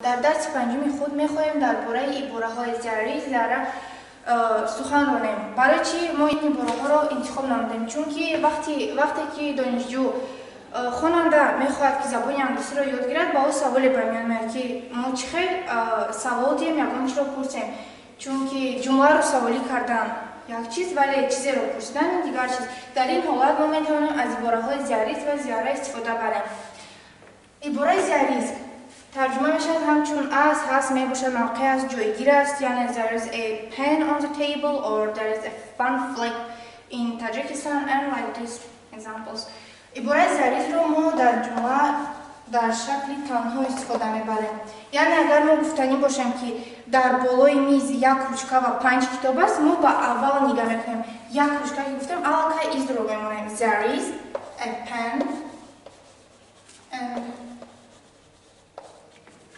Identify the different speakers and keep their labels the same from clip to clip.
Speaker 1: در درس پنجم خود می‌خواهیم درباره عباره‌های ضروری ذره سخن رانیم. برای چی ما این عباره‌ها را انتخاب نمودیم؟ چون که وقتی که دانشجو خواننده می‌خواهد که زبان انگلیسی را یاد گیرد، با او سوالی برمیان میاد که ما چه خیلی سوال داریم یگانش را پرسیم. چون که جمله را سوالی کردن یک چیز ولی چیزی را پرسیدن دیگر چیز. در این حالت ما می‌توانیم از عباره‌های ضروری و ضروری استفاده بریم. عباره ضروری ترجمه میشد همچون از هست میباشد موقع است جایگیر است یعنی there is a pen on the table or there is a fun flight in Tajikistan and like these examples. عباره ضروری رو ما در جمله در شکل تنها استفاده میبریم. یعنی اگر ما گفتنی باشیم که در بالای میز یک روچکه و 5 کتاب است، ما با اول نگاه میکنیم یک روچکه که گفتیم اول که ایز رو میمونیم there is a pen and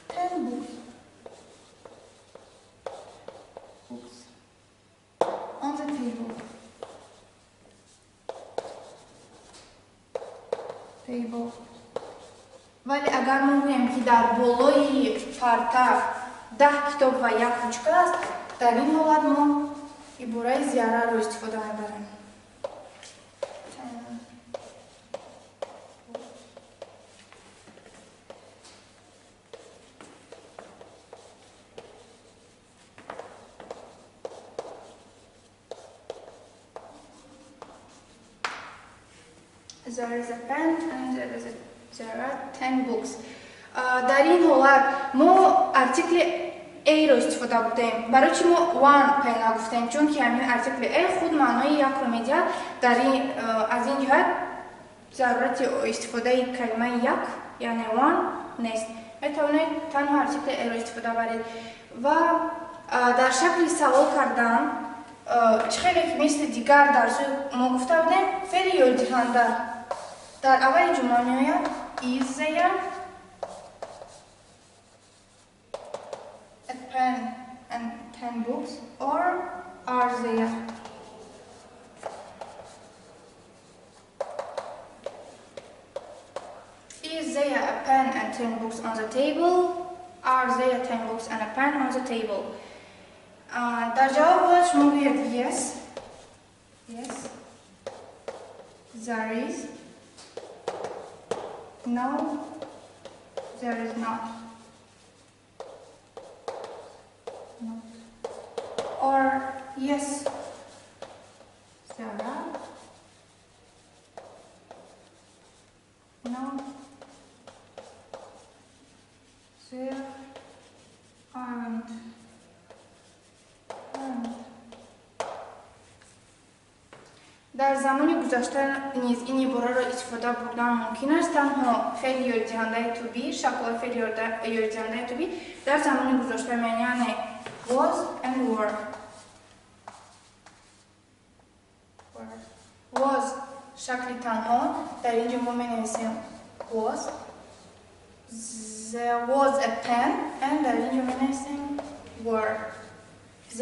Speaker 1: 10 books on the table. ولی اگر ما بگوییم که در بالای پرده 10 کتاب و یک روچکه است، در این حالت ما عباره ضروری رو استفاده میبریم. There is a pen and there are 10 books. در این حالت ما ارتیکل A رو استفاده بودیم. برای چی ما one pen نگفتیم؟ چون که همین ارتیکل A خود معنای یک رو میدهد. از این جهت ضرورت استفاده کلمه یک یعنی one نیست. میتوانید تنها ارتیکل A رو استفاده برید. و در شکل سوال کردن چخیلی که مثل دیگر درس ما گفته بودیم فعل یاد دهنده در اول جمله میآید is there a pen and 10 books or are there? Is there a pen and 10 books on the table? Are there 10 books and a pen on the table? در جواب شما بگویید yes, there is, no, there is not, or yes, there are, no, there aren't. در زمان گذشته نیز این عباره را استفاده بردن ممکن است. تنها فعل یاد دهنده to be شکل فعل یاد دهنده to be در زمان گذشته یعنی was and were. was شکل تنها در اینجا ما می‌نویسیم was. There was a pen and در اینجا می‌نویسیم were.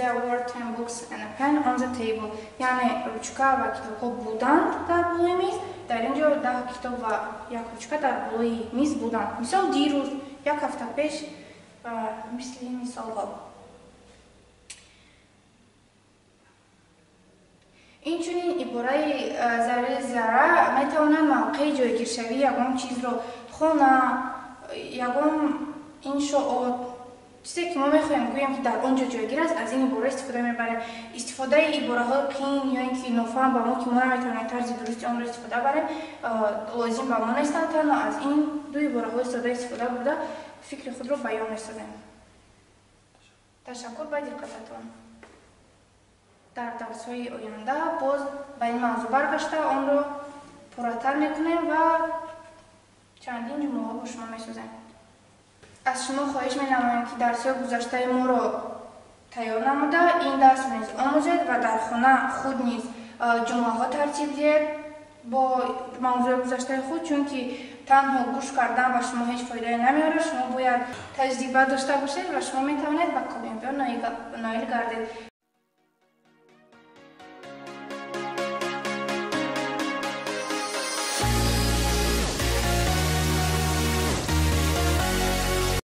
Speaker 1: There were 10 books and a pen on the table. یعنی روچکه و کتاب‌ها بودند در بالای میز. در اینجا 10 کتاب و یک روچکه در بالای میز بودند. مثال دیروز یک هفته پیش مثل این مثال ها. اینچنین عباره ضروری میتواند موقع جایگیر شوی یگان چیز را خانه یگان انشاءات چیزی که ما میخوایم گوییم که در آنجا جایگیر است از این عباره استفاده میبریم. استفاده عباره های قین یا اینکه نافهم به ما که ما نمیتونیم طرز درستی آن را استفاده بریم لازم به ما نیستند. تنها از این دو عباره های ساده استفاده برده فکر خود را بیان می‌سازیم. تشکر به دقتتان. در درس های آینده باز به این موضوع برگشته آن را پرتر میکنیم و چندین جمله ها با شما میسازیم. از شما خواهش می‌نمایم که درس‌های گذشته ما را تیار نموده این درس نیز آموزید و در خانه خود نیز جمله‌ها ترتیب دهید با موضوع گذشته خود، چون که تنها گوش کردن و شما هیچ فایده نمیاره. شما باید تجربه داشته باشید و شما میتوانید به کامیابی نایل گردید.